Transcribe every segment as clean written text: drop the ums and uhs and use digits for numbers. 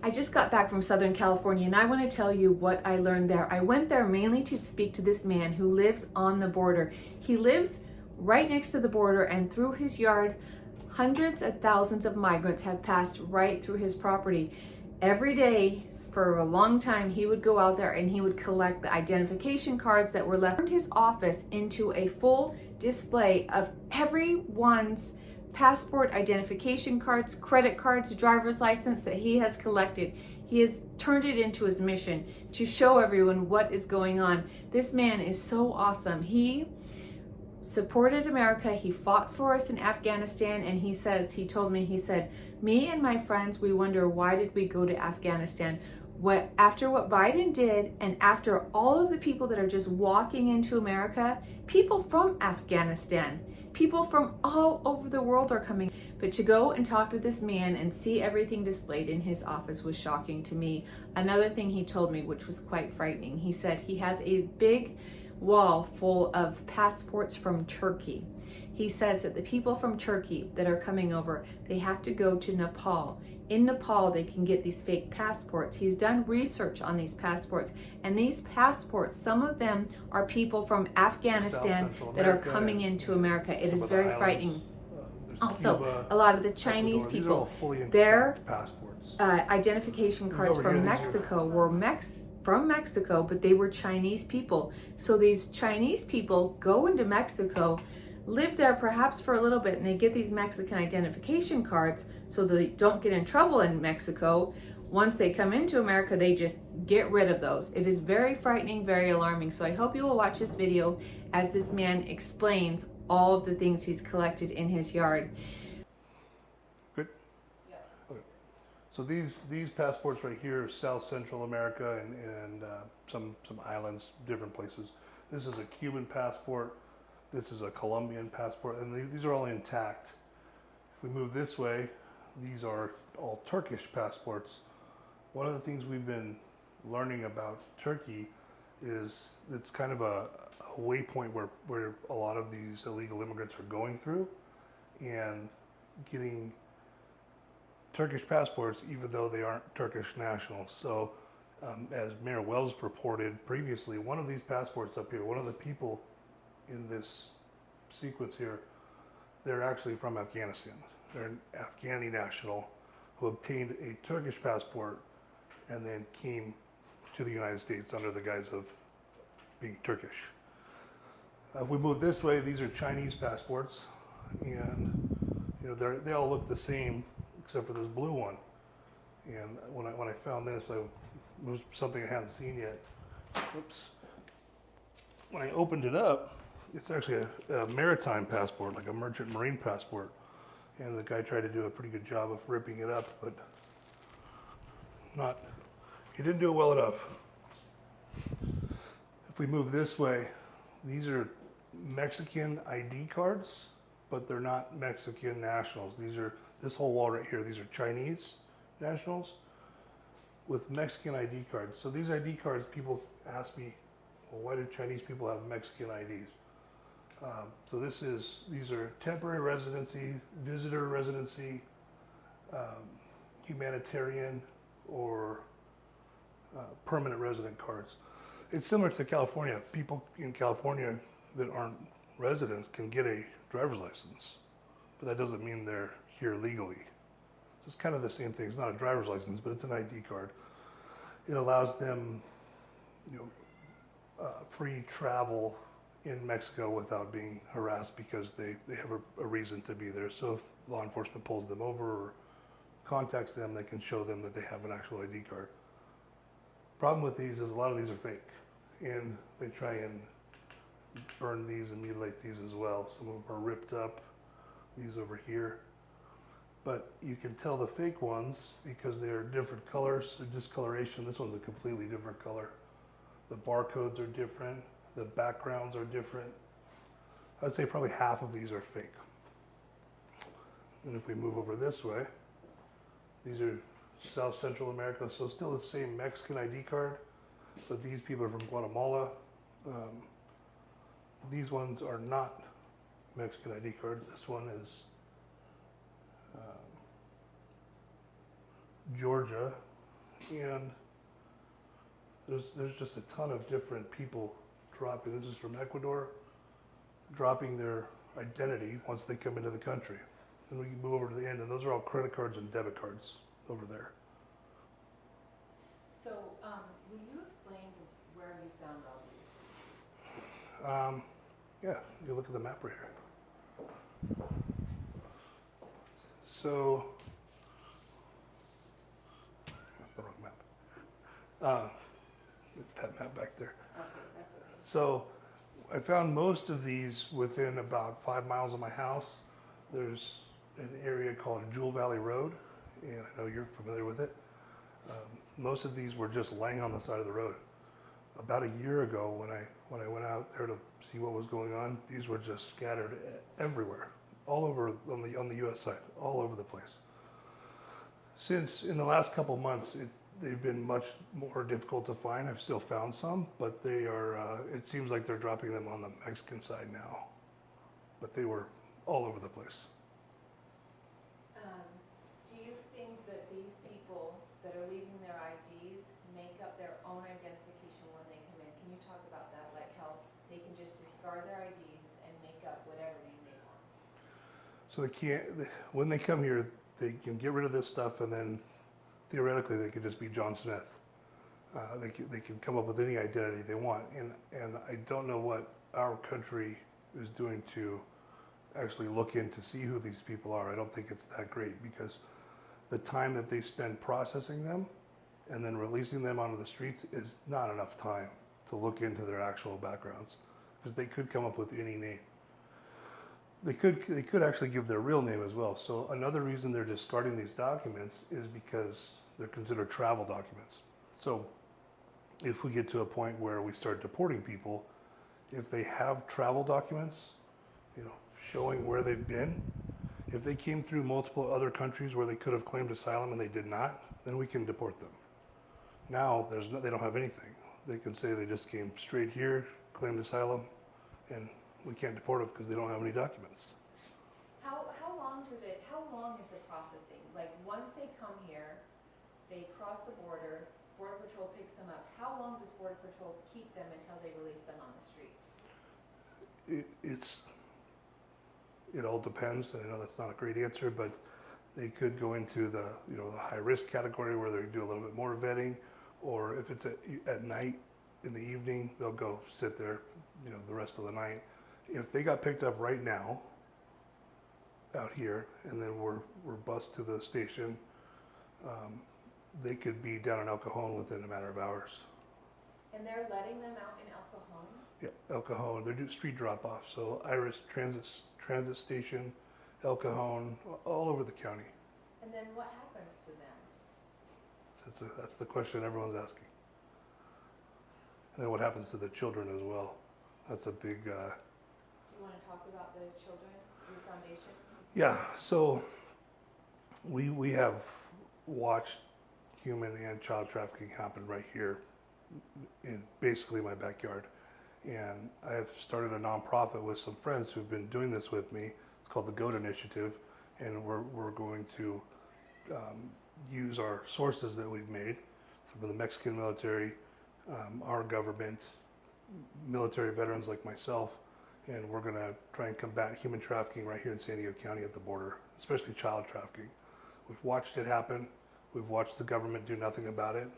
I just got back from Southern California and I want to tell you what I learned there. I went there mainly to speak to this man who lives on the border. He lives right next to the border, and through his yard, hundreds of thousands of migrants have passed right through his property. Every day for a long time, he would go out there and he would collect the identification cards that were left. Turned his office into a full display of everyone's passport, identification cards, credit cards, driver's license that he has collected. He has turned it into his mission to show everyone what is going on. This man is so awesome. He supported America. He fought for us in Afghanistan, and he told me, me and my friends, we wonder, why did we go to Afghanistan? After what Biden did, and after all of the people that are just walking into America, people from Afghanistan, people from all over the world are coming. But to go and talk to this man and see everything displayed in his office was shocking to me. Another thing he told me, which was quite frightening, he said he has a big wall full of passports from Turkey. He says that the people from Turkey that are coming over, they have to go to Nepal. In Nepal, they can get these fake passports. He's done research on these passports, and these passports, some of them are people from Afghanistan that are coming into America. It is very frightening. Also, a lot of the Chinese people, their identification cards from Mexico were from Mexico, but they were Chinese people. So these Chinese people go into Mexico, live there perhaps for a little bit, and they get these Mexican identification cards so they don't get in trouble in Mexico. Once they come into America, they just get rid of those. It is very frightening, very alarming. So I hope you will watch this video as this man explains all of the things he's collected in his yard. Good? Yeah. Okay. So these passports right here are South Central America and some islands, different places. This is a Cuban passport. This is a Colombian passport, and these are all intact. If we move this way, these are all Turkish passports. One of the things we've been learning about Turkey is it's kind of a waypoint where a lot of these illegal immigrants are going through and getting Turkish passports even though they aren't Turkish nationals. So as Mayor Wells reported previously, one of these passports up here, one of the people in this sequence here, they're actually from Afghanistan. They're an Afghani national who obtained a Turkish passport and then came to the United States under the guise of being Turkish. If we move this way, these are Chinese passports, and they all look the same except for this blue one. And when I found this, it was something I hadn't seen yet. Oops. When I opened it up, it's actually a maritime passport, like a merchant marine passport. And the guy tried to do a pretty good job of ripping it up, but he didn't do it well enough. If we move this way, these are Mexican ID cards, but they're not Mexican nationals. This whole wall right here, these are Chinese nationals with Mexican ID cards. So these ID cards, people ask me, well, why do Chinese people have Mexican IDs? So these are temporary residency, visitor residency, humanitarian, or permanent resident cards. It's similar to California. People in California that aren't residents can get a driver's license, but that doesn't mean they're here legally. So it's kind of the same thing. It's not a driver's license, but it's an ID card. It allows them, free travel in Mexico without being harassed because they have a reason to be there. So if law enforcement pulls them over or contacts them, they can show them that they have an actual ID card. Problem with these is a lot of these are fake, and they try and burn these and mutilate these as well. Some of them are ripped up, these over here. But you can tell the fake ones because they are different colors, the discoloration. This one's a completely different color. The barcodes are different. The backgrounds are different. I'd say probably half of these are fake. And if we move over this way, these are South Central America, so still the same Mexican ID card, but these people are from Guatemala. These ones are not Mexican ID card. This one is Georgia. And there's just a ton of different people dropping. This is from Ecuador, dropping their identity once they come into the country. Then we can move over to the end, and those are all credit cards and debit cards over there. So, will you explain where you found all these? Yeah, you look at the map right here. So, that's the wrong map. It's that map back there. Okay, that's okay. So, I found most of these within about 5 miles of my house. There's an area called Jewel Valley Road, and I know you're familiar with it. Most of these were just laying on the side of the road. About a year ago, when I went out there to see what was going on, these were just scattered everywhere, all over on the U.S. side, all over the place. Since in the last couple months, they've been much more difficult to find. I've still found some, but they are. It seems like they're dropping them on the Mexican side now, but they were all over the place. Do you think that these people that are leaving their IDs make up their own identification when they come in? Can you talk about that? Like how they can just discard their IDs and make up whatever name they want? So they can't. When they come here, they can get rid of this stuff, and then theoretically they could just be John Smith. They can come up with any identity they want, and I don't know what our country is doing to actually look in to see who these people are. I don't think it's that great, because the time that they spend processing them and then releasing them onto the streets is not enough time to look into their actual backgrounds, because they could come up with any name. They could actually give their real name as well. So another reason they're discarding these documents is because they're considered travel documents. So if we get to a point where we start deporting people, if they have travel documents, showing where they've been, if they came through multiple other countries where they could have claimed asylum and they did not, then we can deport them. Now they don't have anything. They can say they just came straight here, claimed asylum, and we can't deport them because they don't have any documents. How long is the processing? Like once they come here, they cross the border, Border Patrol picks them up. How long does Border Patrol keep them until they release them on the street? It all depends. I know that's not a great answer, but they could go into the the high risk category where they do a little bit more vetting, or if it's at night in the evening, they'll go sit there the rest of the night. If they got picked up right now out here and then we're bused to the station, they could be down in El Cajon within a matter of hours. And they're letting them out in El Cajon? Yeah, El Cajon. They're doing street drop-off. So Iris Transit Station, El Cajon, all over the county. And then what happens to them? That's the question everyone's asking. And then what happens to the children as well? That's a big... Do you want to talk about the children, your foundation? Yeah, so we have watched human and child trafficking happen right here in basically my backyard. And I have started a nonprofit with some friends who've been doing this with me. It's called the GOAT Initiative, and we're going to use our sources that we've made from the Mexican military, our government, military veterans like myself, and we're going to try and combat human trafficking right here in San Diego County at the border, especially child trafficking. We've watched it happen. We've watched the government do nothing about it.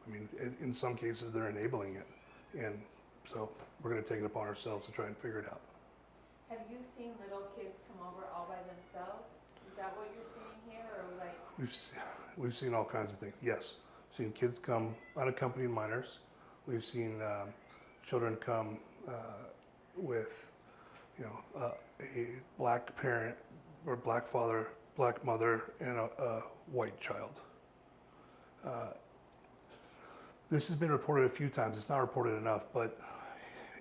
I mean, in some cases, they're enabling it. And so we're going to take it upon ourselves to try and figure it out. Have you seen little kids come over all by themselves? Is that what you're seeing here, or like? We've seen all kinds of things. Yes, we've seen kids come, unaccompanied minors. We've seen children come with, a black parent or black father, black mother, and a white child. This has been reported a few times. It's not reported enough, but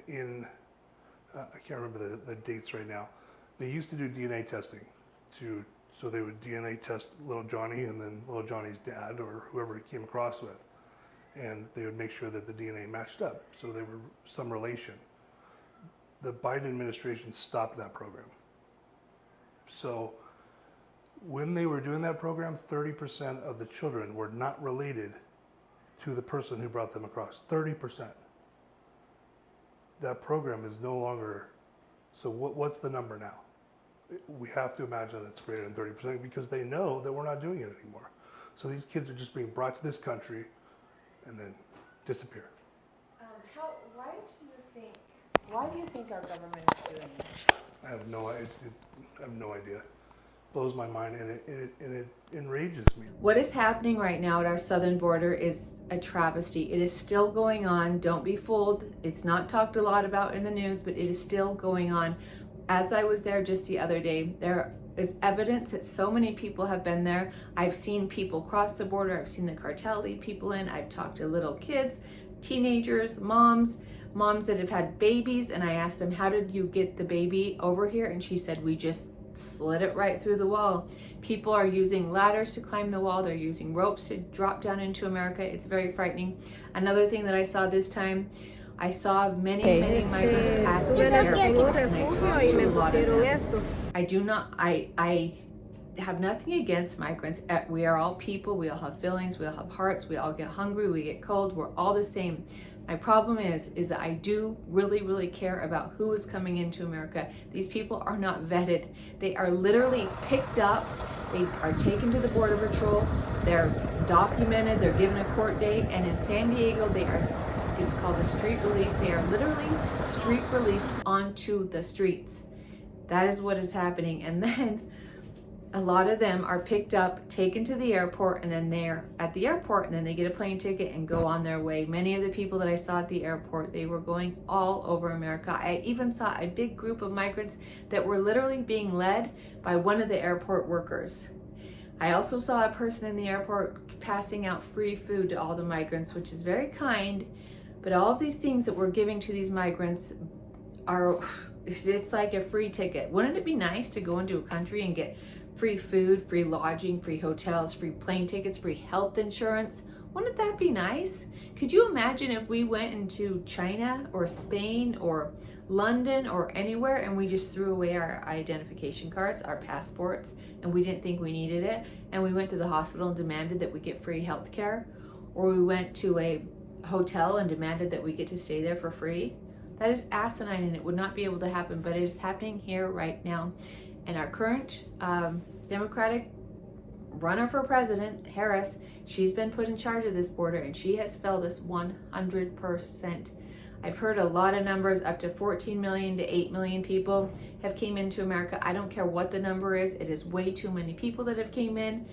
I can't remember the dates right now. They used to do DNA testing so they would DNA test little Johnny and then little Johnny's dad or whoever he came across with. And they would make sure that the DNA matched up, so they were some relation. The Biden administration stopped that program. So when they were doing that program, 30% of the children were not related to the person who brought them across. 30%. That program is no longer, so what's the number now? We have to imagine it's greater than 30% because they know that we're not doing it anymore. So these kids are just being brought to this country and then disappear. Why do you think our government is doing this? I have no idea. Blows my mind and it enrages me. What is happening right now at our southern border is a travesty. It is still going on. Don't be fooled. It's not talked a lot about in the news, but it is still going on. As I was there just the other day, there is evidence that so many people have been there. I've seen people cross the border. I've seen the cartel lead people in. I've talked to little kids, teenagers, moms that have had babies, and I asked them, how did you get the baby over here? And she said, we just slid it right through the wall. People are using ladders to climb the wall. They're using ropes to drop down into America. It's very frightening. Another thing that I saw this time, I saw many migrants at the airport, and I talked to a lot of them. I have nothing against migrants. We are all people. We all have feelings. We all have hearts. We all get hungry. We get cold. We're all the same. My problem is that I do really care about who is coming into America. These people are not vetted. They are literally picked up. They are taken to the Border Patrol. They're documented. They're given a court date. And in San Diego, it's called a street release. They are literally street released onto the streets. That is what is happening. And then a lot of them are picked up, taken to the airport, and then they're at the airport, and then they get a plane ticket and go on their way. Many of the people that I saw at the airport, they were going all over America. I even saw a big group of migrants that were literally being led by one of the airport workers. I also saw a person in the airport passing out free food to all the migrants, which is very kind, but all of these things that we're giving to these migrants it's like a free ticket. Wouldn't it be nice to go into a country and get free food, free lodging, free hotels, free plane tickets, free health insurance? Wouldn't that be nice? Could you imagine if we went into China or Spain or London or anywhere and we just threw away our identification cards, our passports, and we didn't think we needed it, and we went to the hospital and demanded that we get free health care, or we went to a hotel and demanded that we get to stay there for free? That is asinine, and it would not be able to happen, but it is happening here right now. And our current Democratic runner for president, Harris, she's been put in charge of this border, and she has failed us 100%. I've heard a lot of numbers, up to 14 million to 8 million people have came into America. I don't care what the number is. It is way too many people that have came in.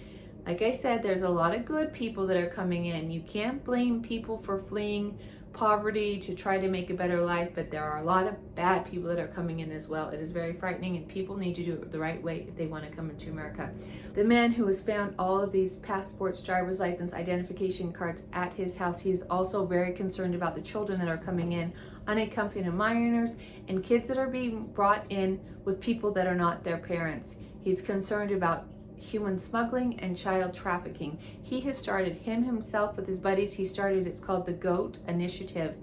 Like I said, there's a lot of good people that are coming in. You can't blame people for fleeing poverty to try to make a better life, but there are a lot of bad people that are coming in as well. It is very frightening, and people need to do it the right way if they want to come into America. The man who has found all of these passports, driver's license, identification cards at his house, he is also very concerned about the children that are coming in, unaccompanied minors, and kids that are being brought in with people that are not their parents. He's concerned about human smuggling and child trafficking. He has started, himself with his buddies, it's called the GOAT Initiative,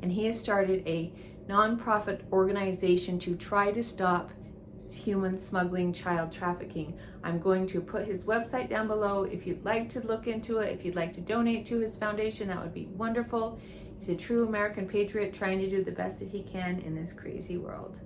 and he has started a nonprofit organization to try to stop human smuggling, child trafficking. I'm going to put his website down below. If you'd like to look into it, if you'd like to donate to his foundation, that would be wonderful. He's a true American patriot trying to do the best that he can in this crazy world.